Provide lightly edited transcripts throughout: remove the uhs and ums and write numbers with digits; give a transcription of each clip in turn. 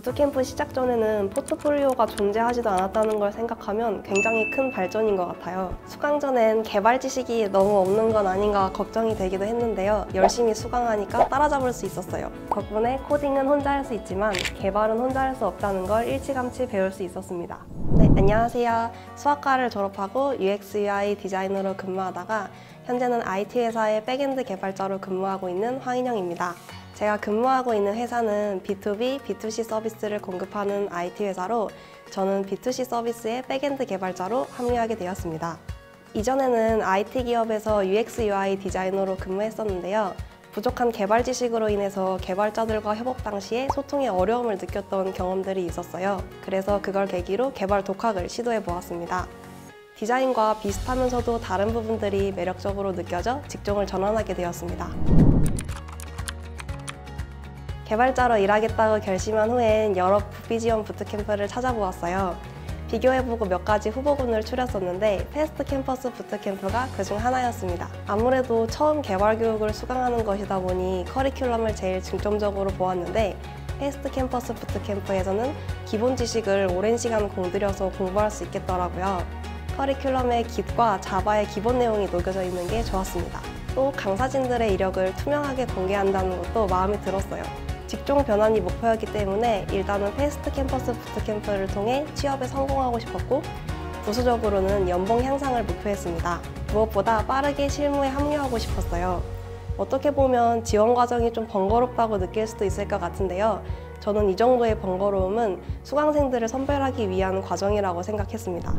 부트캠프 시작 전에는 포트폴리오가 존재하지도 않았다는 걸 생각하면 굉장히 큰 발전인 것 같아요. 수강 전엔 개발 지식이 너무 없는 건 아닌가 걱정이 되기도 했는데요. 열심히 수강하니까 따라잡을 수 있었어요. 덕분에 코딩은 혼자 할 수 있지만 개발은 혼자 할 수 없다는 걸 일찌감치 배울 수 있었습니다. 네, 안녕하세요. 수학과를 졸업하고 UX, UI 디자이너로 근무하다가 현재는 IT 회사의 백엔드 개발자로 근무하고 있는 황인영입니다. 제가 근무하고 있는 회사는 B2B, B2C 서비스를 공급하는 IT 회사로 저는 B2C 서비스의 백엔드 개발자로 합류하게 되었습니다. 이전에는 IT 기업에서 UX, UI 디자이너로 근무했었는데요. 부족한 개발 지식으로 인해서 개발자들과 협업 당시에 소통에 어려움을 느꼈던 경험들이 있었어요. 그래서 그걸 계기로 개발 독학을 시도해 보았습니다. 디자인과 비슷하면서도 다른 부분들이 매력적으로 느껴져 직종을 전환하게 되었습니다. 개발자로 일하겠다고 결심한 후엔 여러 북비 지원 부트캠프를 찾아보았어요. 비교해보고 몇 가지 후보군을 추렸었는데 패스트 캠퍼스 부트캠프가 그중 하나였습니다. 아무래도 처음 개발 교육을 수강하는 것이다 보니 커리큘럼을 제일 중점적으로 보았는데 패스트 캠퍼스 부트캠프에서는 기본 지식을 오랜 시간 공들여서 공부할 수 있겠더라고요. 커리큘럼에 Git과 자바의 기본 내용이 녹여져 있는 게 좋았습니다. 또 강사진들의 이력을 투명하게 공개한다는 것도 마음에 들었어요. 직종 변환이 목표였기 때문에 일단은 패스트 캠퍼스 부트캠프를 통해 취업에 성공하고 싶었고 부수적으로는 연봉 향상을 목표했습니다. 무엇보다 빠르게 실무에 합류하고 싶었어요. 어떻게 보면 지원 과정이 좀 번거롭다고 느낄 수도 있을 것 같은데요. 저는 이 정도의 번거로움은 수강생들을 선별하기 위한 과정이라고 생각했습니다.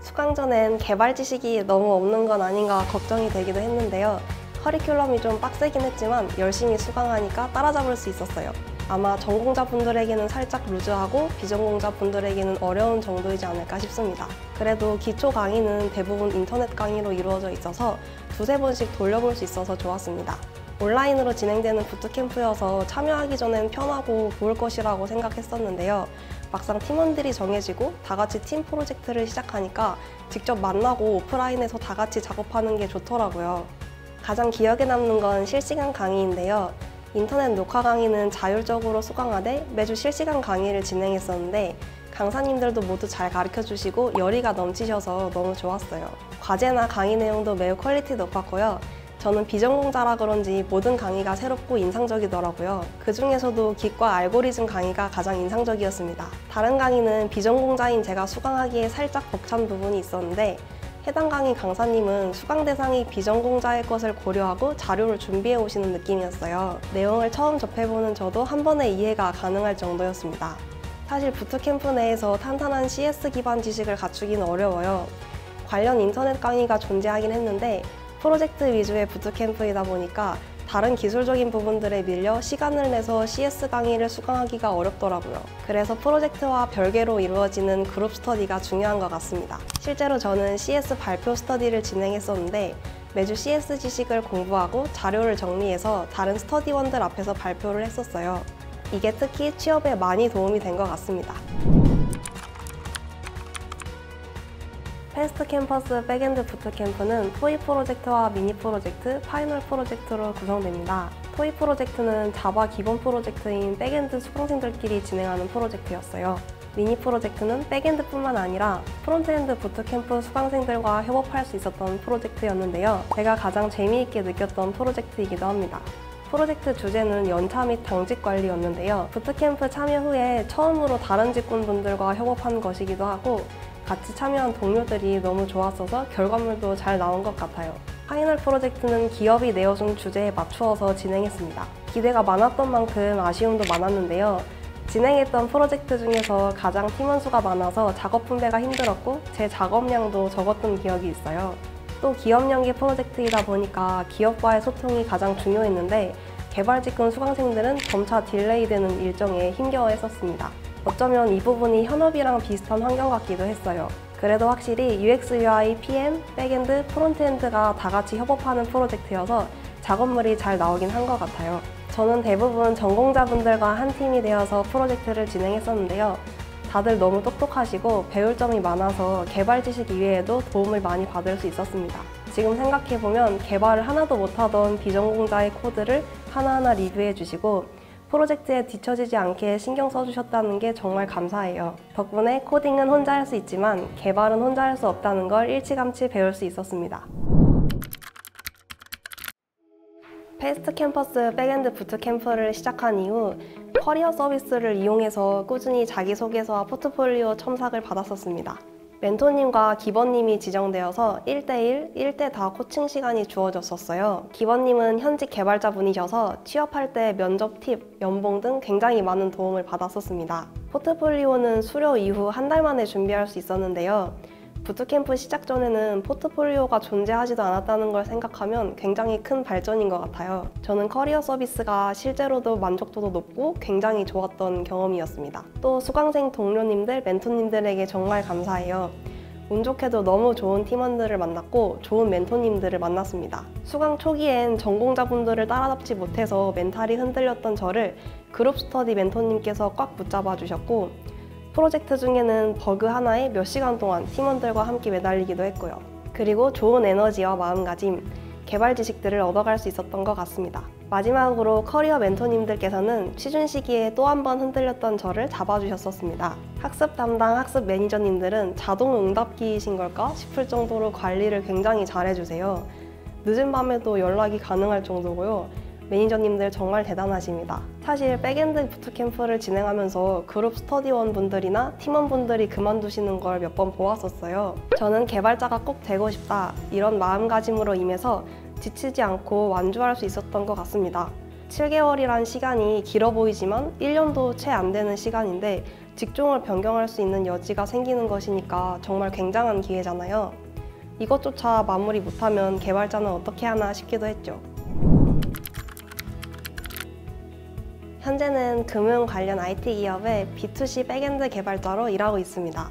수강 전엔 개발 지식이 너무 없는 건 아닌가 걱정이 되기도 했는데요. 커리큘럼이 좀 빡세긴 했지만 열심히 수강하니까 따라잡을 수 있었어요. 아마 전공자분들에게는 살짝 루즈하고 비전공자분들에게는 어려운 정도이지 않을까 싶습니다. 그래도 기초 강의는 대부분 인터넷 강의로 이루어져 있어서 두세 번씩 돌려볼 수 있어서 좋았습니다. 온라인으로 진행되는 부트캠프여서 참여하기 전엔 편하고 좋을 것이라고 생각했었는데요. 막상 팀원들이 정해지고 다 같이 팀 프로젝트를 시작하니까 직접 만나고 오프라인에서 다 같이 작업하는 게 좋더라고요. 가장 기억에 남는 건 실시간 강의인데요. 인터넷 녹화 강의는 자율적으로 수강하되 매주 실시간 강의를 진행했었는데 강사님들도 모두 잘 가르쳐주시고 열의가 넘치셔서 너무 좋았어요. 과제나 강의 내용도 매우 퀄리티 높았고요. 저는 비전공자라 그런지 모든 강의가 새롭고 인상적이더라고요. 그 중에서도 Git과 알고리즘 강의가 가장 인상적이었습니다. 다른 강의는 비전공자인 제가 수강하기에 살짝 벅찬 부분이 있었는데 해당 강의 강사님은 수강 대상이 비전공자일 것을 고려하고 자료를 준비해 오시는 느낌이었어요. 내용을 처음 접해보는 저도 한 번에 이해가 가능할 정도였습니다. 사실 부트캠프 내에서 탄탄한 CS 기반 지식을 갖추기는 어려워요. 관련 인터넷 강의가 존재하긴 했는데 프로젝트 위주의 부트캠프이다 보니까 다른 기술적인 부분들에 밀려 시간을 내서 CS 강의를 수강하기가 어렵더라고요. 그래서 프로젝트와 별개로 이루어지는 그룹 스터디가 중요한 것 같습니다. 실제로 저는 CS 발표 스터디를 진행했었는데 매주 CS 지식을 공부하고 자료를 정리해서 다른 스터디원들 앞에서 발표를 했었어요. 이게 특히 취업에 많이 도움이 된 것 같습니다. 패스트 캠퍼스 백엔드 부트캠프는 토이 프로젝트와 미니 프로젝트, 파이널 프로젝트로 구성됩니다. 토이 프로젝트는 자바 기본 프로젝트인 백엔드 수강생들끼리 진행하는 프로젝트였어요. 미니 프로젝트는 백엔드뿐만 아니라 프론트엔드 부트캠프 수강생들과 협업할 수 있었던 프로젝트였는데요. 제가 가장 재미있게 느꼈던 프로젝트이기도 합니다. 프로젝트 주제는 연차 및 당직 관리였는데요. 부트캠프 참여 후에 처음으로 다른 직군분들과 협업한 것이기도 하고 같이 참여한 동료들이 너무 좋았어서 결과물도 잘 나온 것 같아요. 파이널 프로젝트는 기업이 내어준 주제에 맞추어서 진행했습니다. 기대가 많았던 만큼 아쉬움도 많았는데요. 진행했던 프로젝트 중에서 가장 팀원 수가 많아서 작업 분배가 힘들었고 제 작업량도 적었던 기억이 있어요. 또 기업 연계 프로젝트이다 보니까 기업과의 소통이 가장 중요했는데 개발 직군 수강생들은 점차 딜레이되는 일정에 힘겨워했었습니다. 어쩌면 이 부분이 현업이랑 비슷한 환경 같기도 했어요. 그래도 확실히 UX, UI, PM, 백엔드, 프론트엔드가 다 같이 협업하는 프로젝트여서 작업물이 잘 나오긴 한 것 같아요. 저는 대부분 전공자분들과 한 팀이 되어서 프로젝트를 진행했었는데요. 다들 너무 똑똑하시고 배울 점이 많아서 개발 지식 이외에도 도움을 많이 받을 수 있었습니다. 지금 생각해보면 개발을 하나도 못하던 비전공자의 코드를 하나하나 리뷰해 주시고 프로젝트에 뒤처지지 않게 신경 써주셨다는 게 정말 감사해요. 덕분에 코딩은 혼자 할 수 있지만 개발은 혼자 할 수 없다는 걸 일찌감치 배울 수 있었습니다. 패스트 캠퍼스 백엔드 부트캠프를 시작한 이후 커리어 서비스를 이용해서 꾸준히 자기소개서와 포트폴리오 첨삭을 받았었습니다. 멘토님과 기버님이 지정되어서 1대1, 1대4 코칭 시간이 주어졌었어요. 기버님은 현직 개발자분이셔서 취업할 때 면접 팁, 연봉 등 굉장히 많은 도움을 받았었습니다. 포트폴리오는 수료 이후 한 달 만에 준비할 수 있었는데요. 부트캠프 시작 전에는 포트폴리오가 존재하지도 않았다는 걸 생각하면 굉장히 큰 발전인 것 같아요. 저는 커리어 서비스가 실제로도 만족도도 높고 굉장히 좋았던 경험이었습니다. 또 수강생 동료님들, 멘토님들에게 정말 감사해요. 운 좋게도 너무 좋은 팀원들을 만났고 좋은 멘토님들을 만났습니다. 수강 초기엔 전공자분들을 따라잡지 못해서 멘탈이 흔들렸던 저를 그룹 스터디 멘토님께서 꽉 붙잡아 주셨고 프로젝트 중에는 버그 하나에 몇 시간 동안 팀원들과 함께 매달리기도 했고요. 그리고 좋은 에너지와 마음가짐, 개발 지식들을 얻어갈 수 있었던 것 같습니다. 마지막으로 커리어 멘토님들께서는 취준 시기에 또 한 번 흔들렸던 저를 잡아주셨었습니다. 학습 담당 학습 매니저님들은 자동 응답기이신 걸까 싶을 정도로 관리를 굉장히 잘해주세요. 늦은 밤에도 연락이 가능할 정도고요. 매니저님들 정말 대단하십니다. 사실 백엔드 부트캠프를 진행하면서 그룹 스터디원분들이나 팀원분들이 그만두시는 걸 몇 번 보았었어요. 저는 개발자가 꼭 되고 싶다 이런 마음가짐으로 임해서 지치지 않고 완주할 수 있었던 것 같습니다. 7개월이란 시간이 길어 보이지만 1년도 채 안 되는 시간인데 직종을 변경할 수 있는 여지가 생기는 것이니까 정말 굉장한 기회잖아요. 이것조차 마무리 못하면 개발자는 어떻게 하나 싶기도 했죠. 현재는 금융 관련 IT 기업의 B2C 백엔드 개발자로 일하고 있습니다.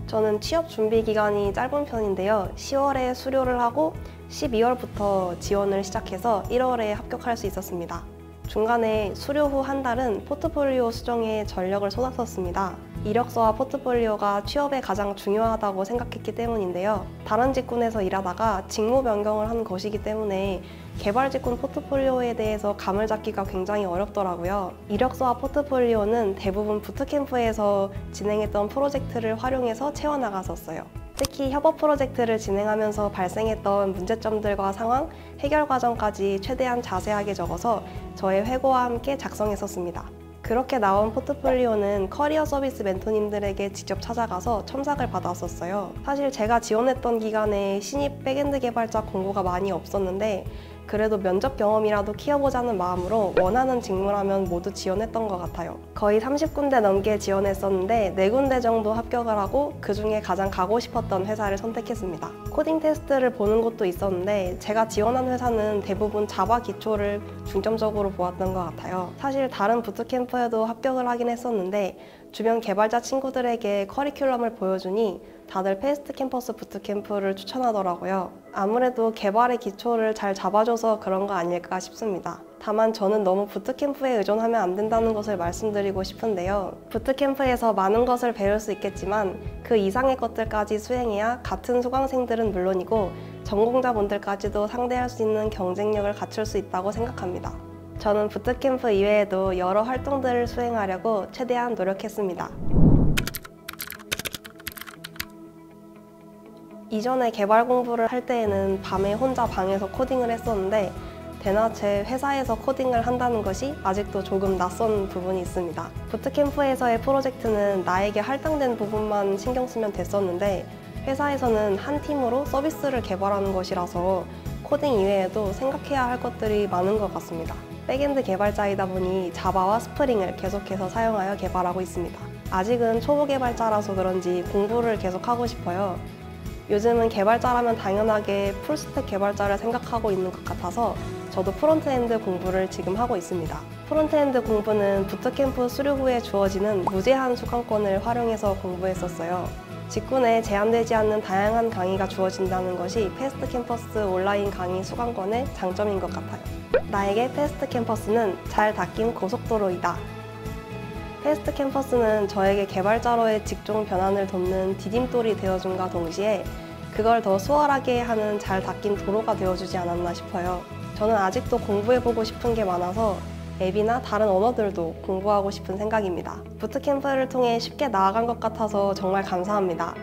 저는 취업 준비 기간이 짧은 편인데요. 10월에 수료를 하고 12월부터 지원을 시작해서 1월에 합격할 수 있었습니다. 중간에 수료 후 한 달은 포트폴리오 수정에 전력을 쏟았었습니다. 이력서와 포트폴리오가 취업에 가장 중요하다고 생각했기 때문인데요. 다른 직군에서 일하다가 직무 변경을 한 것이기 때문에 개발 직군 포트폴리오에 대해서 감을 잡기가 굉장히 어렵더라고요. 이력서와 포트폴리오는 대부분 부트캠프에서 진행했던 프로젝트를 활용해서 채워나갔었어요. 특히 협업 프로젝트를 진행하면서 발생했던 문제점들과 상황, 해결 과정까지 최대한 자세하게 적어서 저의 회고와 함께 작성했었습니다. 그렇게 나온 포트폴리오는 커리어 서비스 멘토님들에게 직접 찾아가서 첨삭을 받았었어요. 사실 제가 지원했던 기간에 신입 백엔드 개발자 공고가 많이 없었는데 그래도 면접 경험이라도 키워보자는 마음으로 원하는 직무라면 모두 지원했던 것 같아요. 거의 30군데 넘게 지원했었는데 4군데 정도 합격을 하고 그중에 가장 가고 싶었던 회사를 선택했습니다. 코딩 테스트를 보는 곳도 있었는데 제가 지원한 회사는 대부분 자바 기초를 중점적으로 보았던 것 같아요. 사실 다른 부트캠프에도 합격을 하긴 했었는데 주변 개발자 친구들에게 커리큘럼을 보여주니 다들 패스트 캠퍼스 부트캠프를 추천하더라고요. 아무래도 개발의 기초를 잘 잡아줘서 그런 거 아닐까 싶습니다. 다만 저는 너무 부트캠프에 의존하면 안 된다는 것을 말씀드리고 싶은데요. 부트캠프에서 많은 것을 배울 수 있겠지만 그 이상의 것들까지 수행해야 같은 수강생들은 물론이고 전공자분들까지도 상대할 수 있는 경쟁력을 갖출 수 있다고 생각합니다. 저는 부트캠프 이외에도 여러 활동들을 수행하려고 최대한 노력했습니다. 이전에 개발 공부를 할 때에는 밤에 혼자 방에서 코딩을 했었는데 대낮에 회사에서 코딩을 한다는 것이 아직도 조금 낯선 부분이 있습니다. 부트캠프에서의 프로젝트는 나에게 할당된 부분만 신경 쓰면 됐었는데 회사에서는 한 팀으로 서비스를 개발하는 것이라서 코딩 이외에도 생각해야 할 것들이 많은 것 같습니다. 백엔드 개발자이다 보니 자바와 스프링을 계속해서 사용하여 개발하고 있습니다. 아직은 초보 개발자라서 그런지 공부를 계속하고 싶어요. 요즘은 개발자라면 당연하게 풀스택 개발자를 생각하고 있는 것 같아서 저도 프론트엔드 공부를 지금 하고 있습니다. 프론트엔드 공부는 부트캠프 수료 후에 주어지는 무제한 수강권을 활용해서 공부했었어요. 직군에 제한되지 않는 다양한 강의가 주어진다는 것이 패스트 캠퍼스 온라인 강의 수강권의 장점인 것 같아요. 나에게 패스트 캠퍼스는 잘 닦인 고속도로이다. 패스트 캠퍼스는 저에게 개발자로의 직종 변환을 돕는 디딤돌이 되어준과 동시에 그걸 더 수월하게 하는 잘 닦인 도로가 되어주지 않았나 싶어요. 저는 아직도 공부해보고 싶은 게 많아서 앱이나 다른 언어들도 공부하고 싶은 생각입니다. 부트캠프를 통해 쉽게 나아간 것 같아서 정말 감사합니다.